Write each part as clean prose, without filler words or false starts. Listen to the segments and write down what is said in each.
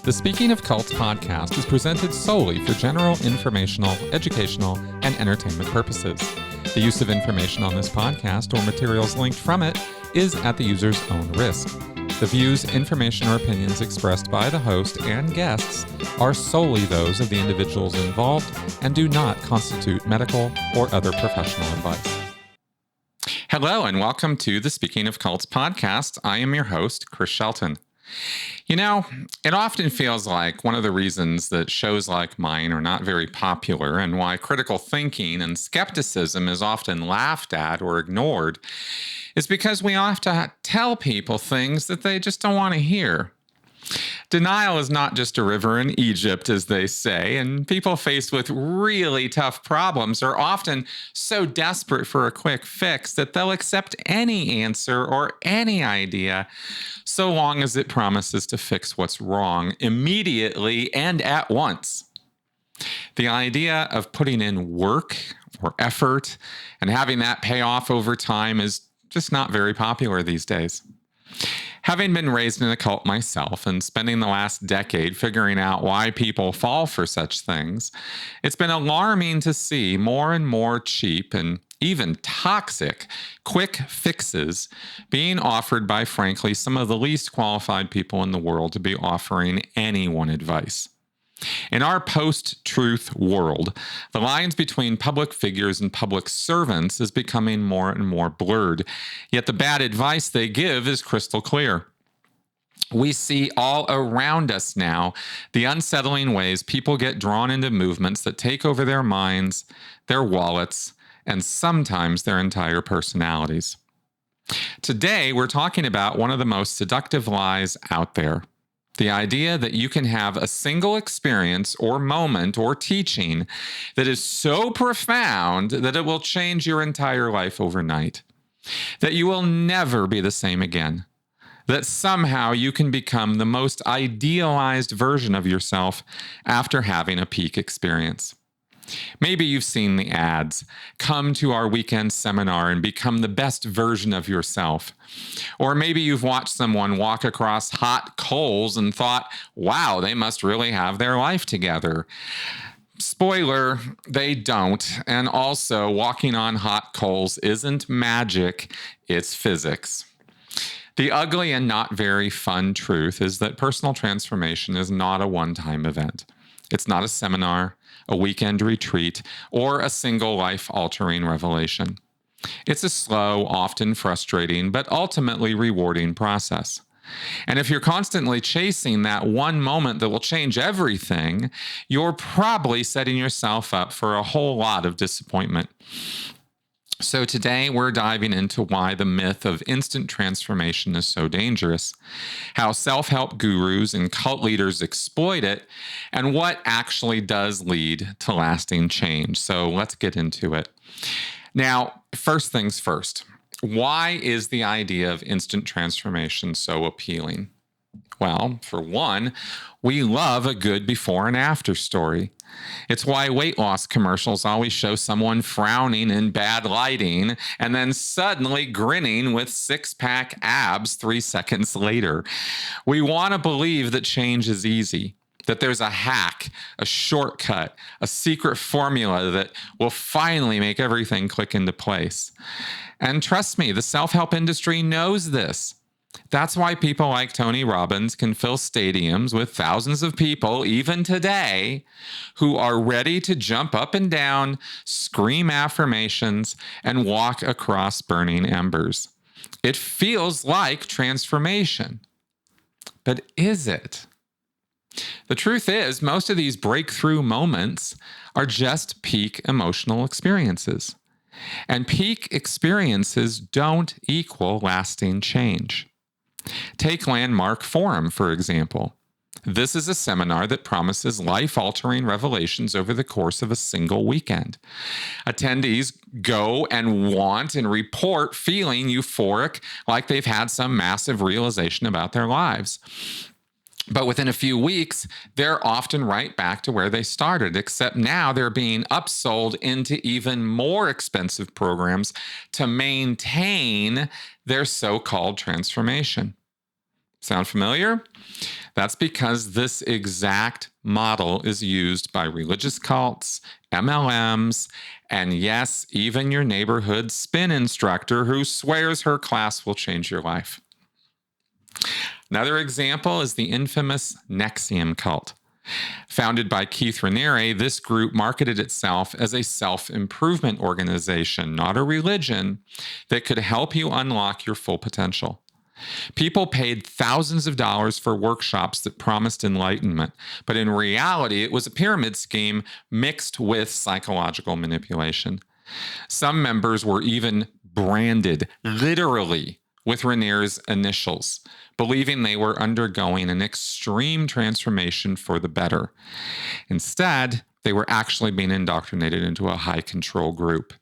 The Speaking of Cults podcast is presented solely for general informational, educational, and entertainment purposes. The use of information on this podcast or materials linked from it is at the user's own risk. The views, information, or opinions expressed by the host and guests are solely those of the individuals involved and do not constitute medical or other professional advice. Hello, and welcome to the Speaking of Cults podcast. I am your host, Chris Shelton. You know, it often feels like one of the reasons that shows like mine are not very popular and why critical thinking and skepticism is often laughed at or ignored is because we have to tell people things that they just don't want to hear. Denial is not just a river in Egypt, as they say, and people faced with really tough problems are often so desperate for a quick fix that they'll accept any answer or any idea so long as it promises to fix what's wrong immediately and at once. The idea of putting in work or effort and having that pay off over time is just not very popular these days. Having been raised in a cult myself and spending the last decade figuring out why people fall for such things, it's been alarming to see more and more cheap and even toxic quick fixes being offered by, frankly, some of the least qualified people in the world to be offering anyone advice. In our post-truth world, the lines between public figures and public servants is becoming more and more blurred, yet the bad advice they give is crystal clear. We see all around us now the unsettling ways people get drawn into movements that take over their minds, their wallets, and sometimes their entire personalities. Today, we're talking about one of the most seductive lies out there. The idea that you can have a single experience or moment or teaching that is so profound that it will change your entire life overnight. That you will never be the same again. That somehow you can become the most idealized version of yourself after having a peak experience. Maybe you've seen the ads, come to our weekend seminar and become the best version of yourself. Or maybe you've watched someone walk across hot coals and thought, wow, they must really have their life together. Spoiler, they don't. And also, walking on hot coals isn't magic, it's physics. The ugly and not very fun truth is that personal transformation is not a one-time event. It's not a seminar, a weekend retreat, or a single life-altering revelation. It's a slow, often frustrating, but ultimately rewarding process. And if you're constantly chasing that one moment that will change everything, you're probably setting yourself up for a whole lot of disappointment. So today we're diving into why the myth of instant transformation is so dangerous, how self-help gurus and cult leaders exploit it, and what actually does lead to lasting change. So let's get into it. Now, first things first, why is the idea of instant transformation so appealing? Well, for one, we love a good before and after story. It's why weight loss commercials always show someone frowning in bad lighting and then suddenly grinning with six-pack abs 3 seconds later. We want to believe that change is easy, that there's a hack, a shortcut, a secret formula that will finally make everything click into place. And trust me, the self-help industry knows this. That's why people like Tony Robbins can fill stadiums with thousands of people, even today, who are ready to jump up and down, scream affirmations, and walk across burning embers. It feels like transformation. But is it? The truth is, most of these breakthrough moments are just peak emotional experiences. And peak experiences don't equal lasting change. Take Landmark Forum, for example. This is a seminar that promises life-altering revelations over the course of a single weekend. Attendees go and want and report feeling euphoric, like they've had some massive realization about their lives. But within a few weeks, they're often right back to where they started, except now they're being upsold into even more expensive programs to maintain their so-called transformation. Sound familiar? That's because this exact model is used by religious cults, MLMs, and yes, even your neighborhood spin instructor who swears her class will change your life. Another example is the infamous NXIVM cult. Founded by Keith Raniere, this group marketed itself as a self-improvement organization, not a religion, that could help you unlock your full potential. People paid thousands of dollars for workshops that promised enlightenment, but in reality, it was a pyramid scheme mixed with psychological manipulation. Some members were even branded, literally, with Raniere's initials, believing they were undergoing an extreme transformation for the better. Instead, they were actually being indoctrinated into a high-control group.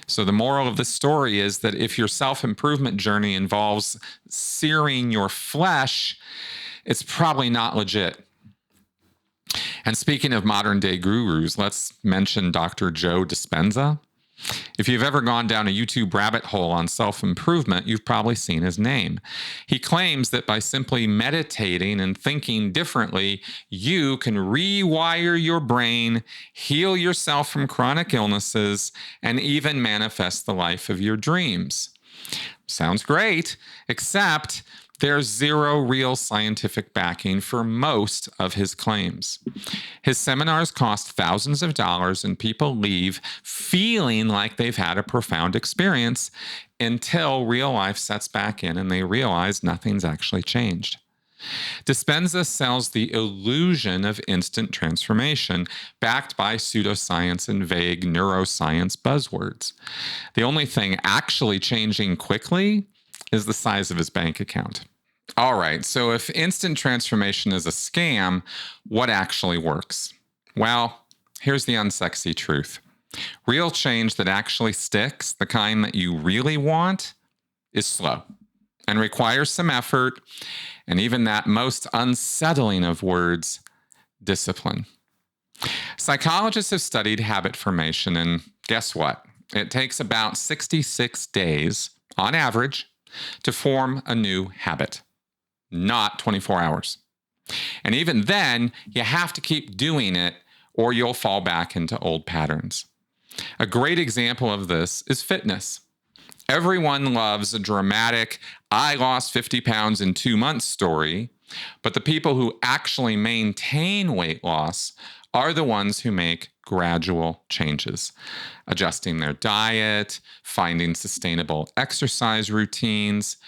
So the moral of the story is that if your self-improvement journey involves searing your flesh, it's probably not legit. And speaking of modern-day gurus, let's mention Dr. Joe Dispenza. If you've ever gone down a YouTube rabbit hole on self-improvement, you've probably seen his name. He claims that by simply meditating and thinking differently, you can rewire your brain, heal yourself from chronic illnesses, and even manifest the life of your dreams. Sounds great, except there's zero real scientific backing for most of his claims. His seminars cost thousands of dollars, and people leave feeling like they've had a profound experience until real life sets back in and they realize nothing's actually changed. Dispenza sells the illusion of instant transformation, backed by pseudoscience and vague neuroscience buzzwords. The only thing actually changing quickly is the size of his bank account. All right, so if instant transformation is a scam, what actually works? Well, here's the unsexy truth. Real change that actually sticks, the kind that you really want, is slow and requires some effort, and even that most unsettling of words, discipline. Psychologists have studied habit formation, and guess what? It takes about 66 days, on average, to form a new habit, not 24 hours. And even then, you have to keep doing it or you'll fall back into old patterns. A great example of this is fitness. Everyone loves a dramatic, I lost 50 pounds in 2 months story, but the people who actually maintain weight loss are the ones who make gradual changes, adjusting their diet, finding sustainable exercise routines,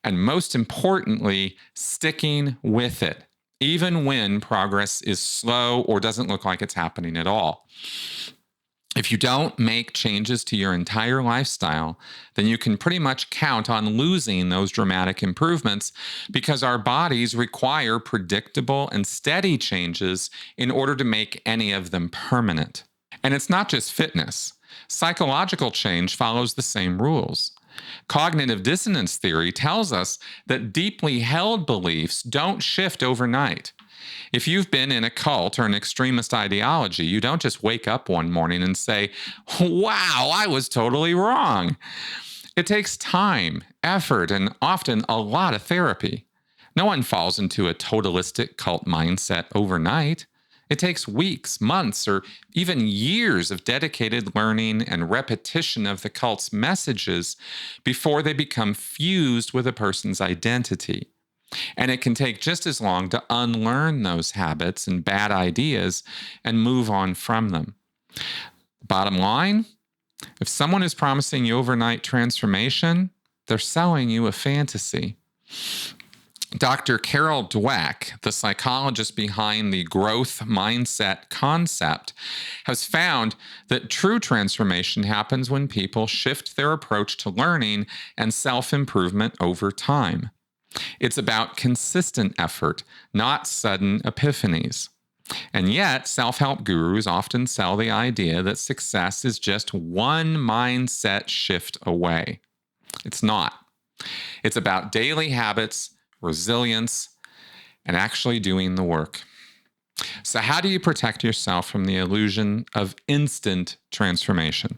and most importantly, sticking with it, even when progress is slow or doesn't look like it's happening at all. If you don't make changes to your entire lifestyle, then you can pretty much count on losing those dramatic improvements because our bodies require predictable and steady changes in order to make any of them permanent. And it's not just fitness. Psychological change follows the same rules. Cognitive dissonance theory tells us that deeply held beliefs don't shift overnight. If you've been in a cult or an extremist ideology, you don't just wake up one morning and say, wow, I was totally wrong. It takes time, effort, and often a lot of therapy. No one falls into a totalistic cult mindset overnight. It takes weeks, months, or even years of dedicated learning and repetition of the cult's messages before they become fused with a person's identity. And it can take just as long to unlearn those habits and bad ideas and move on from them. Bottom line, if someone is promising you overnight transformation, they're selling you a fantasy. Dr. Carol Dweck, the psychologist behind the growth mindset concept, has found that true transformation happens when people shift their approach to learning and self-improvement over time. It's about consistent effort, not sudden epiphanies. And yet, self-help gurus often sell the idea that success is just one mindset shift away. It's not. It's about daily habits, resilience, and actually doing the work. So how do you protect yourself from the illusion of instant transformation?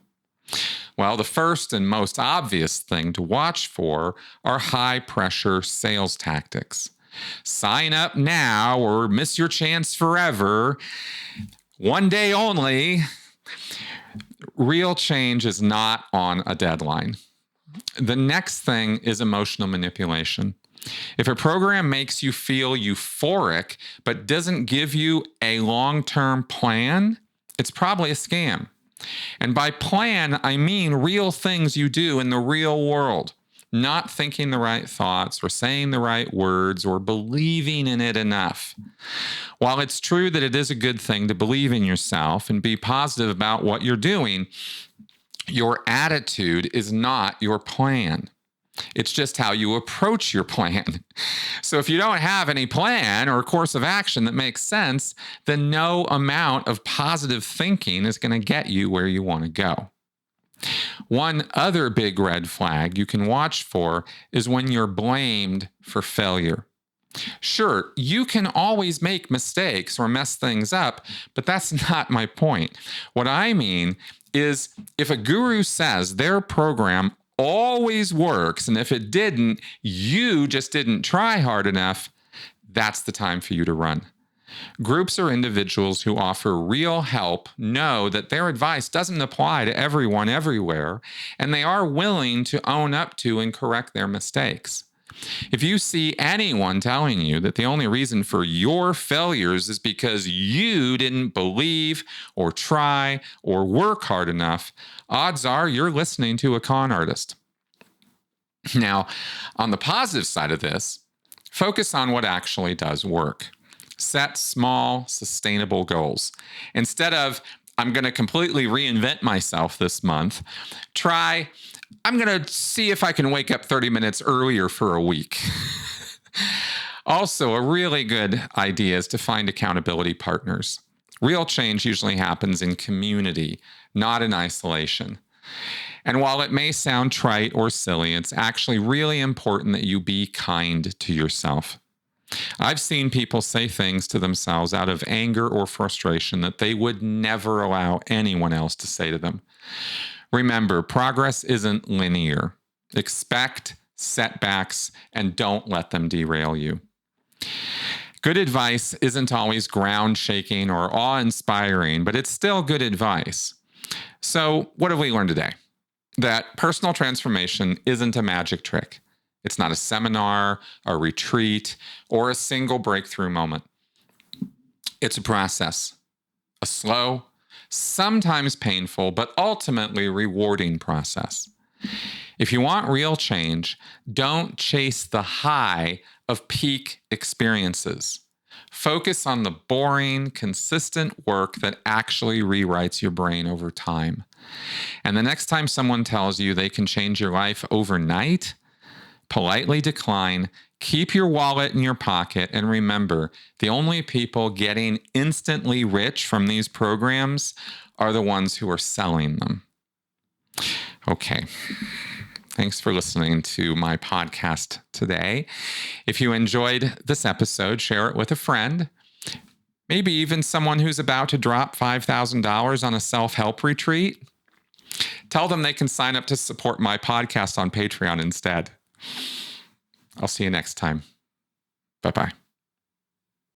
Well, the first and most obvious thing to watch for are high-pressure sales tactics. Sign up now or miss your chance forever. One day only. Real change is not on a deadline. The next thing is emotional manipulation. If a program makes you feel euphoric but doesn't give you a long-term plan, it's probably a scam. And by plan, I mean real things you do in the real world, not thinking the right thoughts or saying the right words or believing in it enough. While it's true that it is a good thing to believe in yourself and be positive about what you're doing, your attitude is not your plan. It's just how you approach your plan. So if you don't have any plan or course of action that makes sense, then no amount of positive thinking is going to get you where you want to go. One other big red flag you can watch for is when you're blamed for failure. Sure, you can always make mistakes or mess things up, but that's not my point. What I mean is if a guru says their program always works, and if it didn't, you just didn't try hard enough, that's the time for you to run. Groups or individuals who offer real help know that their advice doesn't apply to everyone everywhere, and they are willing to own up to and correct their mistakes. If you see anyone telling you that the only reason for your failures is because you didn't believe or try or work hard enough, odds are you're listening to a con artist. Now, on the positive side of this, focus on what actually does work. Set small, sustainable goals. Instead of, I'm going to completely reinvent myself this month, try, I'm going to see if I can wake up 30 minutes earlier for a week. Also, a really good idea is to find accountability partners. Real change usually happens in community, not in isolation. And while it may sound trite or silly, it's actually really important that you be kind to yourself. I've seen people say things to themselves out of anger or frustration that they would never allow anyone else to say to them. Remember, progress isn't linear. Expect setbacks and don't let them derail you. Good advice isn't always ground-shaking or awe-inspiring, but it's still good advice. So, what have we learned today? That personal transformation isn't a magic trick. It's not a seminar, a retreat, or a single breakthrough moment. It's a process, a slow, sometimes painful, but ultimately rewarding process. If you want real change, don't chase the high of peak experiences. Focus on the boring, consistent work that actually rewrites your brain over time. And the next time someone tells you they can change your life overnight, politely decline, keep your wallet in your pocket, and remember, the only people getting instantly rich from these programs are the ones who are selling them. Okay. Thanks for listening to my podcast today. If you enjoyed this episode, share it with a friend, maybe even someone who's about to drop $5,000 on a self-help retreat. Tell them they can sign up to support my podcast on Patreon instead. I'll see you next time. Bye-bye.